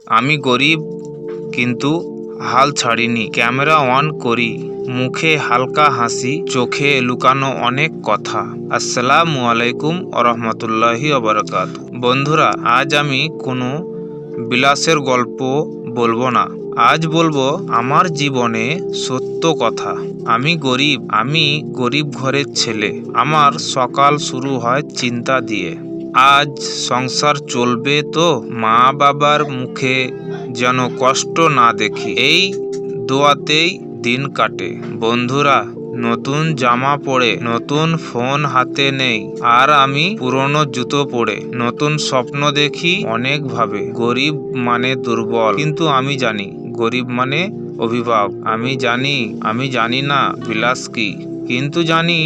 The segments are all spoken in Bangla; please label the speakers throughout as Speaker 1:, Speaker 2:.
Speaker 1: আমি গরিব কিন্তু হাল ছাড়িনি। ক্যামেরা অন করি, মুখে হালকা হাসি, চোখে লুকানো অনেক কথা। আসসালামু আলাইকুম রহমতুল্লাহি ওবারাকাতু। বন্ধুরা, আজ আমি কোনো বিলাসের গল্প বলবো না। আজ বলবো আমার জীবনে সত্য কথা। আমি গরিব ঘরের ছেলে। আমার সকাল শুরু হয় চিন্তা দিয়ে। আজ সংসার চলবে তো? মা বাবার মুখে যেন কষ্ট না দেখি, এই দোয়াতেই দিন কাটে। বন্ধুরা, নতুন জামা পরে, নতুন ফোন হাতে নেই, আর আমি পুরনো জুতো পরে নতুন স্বপ্ন দেখি অনেক ভাবে। গরিব মানে দুর্বল, কিন্তু আমি জানি গরিব মানে অভিভাবক। আমি জানি না বিলাস কি, কিন্তু জানি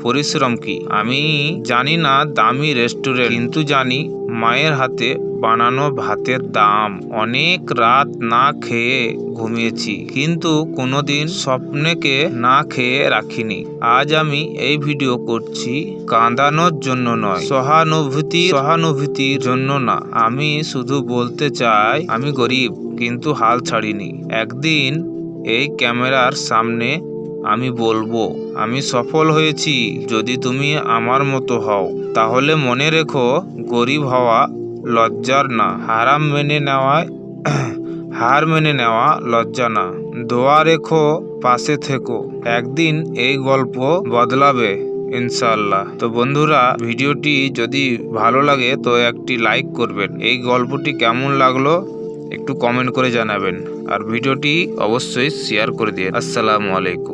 Speaker 1: পরিশ্রম কি। আমি জানি না দামি রেস্টুরেন্ট, কিন্তু জানি মায়ের হাতে বানানো ভাতের দাম। অনেক রাত না খেয়ে ঘুমিয়েছি, কিন্তু কোনোদিন স্বপ্নকে না খেয়ে রাখিনি। আজ আমি এই ভিডিও করছি কাঁদানোর জন্য নয়, সহানুভূতির জন্য না। আমি শুধু বলতে চাই, আমি গরিব কিন্তু হাল ছাড়িনি। একদিন এই ক্যামেরার সামনে আমি বলবো আমি সফল হয়েছি। যদি তুমি আমার মতো হও, তাহলে মনে রেখো, গরিব হওয়া লজ্জার না, হার মেনে নেওয়া লজ্জা না। দোয়া রেখো, পাশে থেকো। একদিন এই গল্প বদলাবে ইনশাআল্লাহ। তো বন্ধুরা, ভিডিওটি যদি ভালো লাগে তো একটি লাইক করবেন। এই গল্পটি কেমন লাগলো একটু কমেন্ট করে জানাবেন, আর ভিডিওটি অবশ্যই শেয়ার করে দিন। আসসালামু আলাইকুম।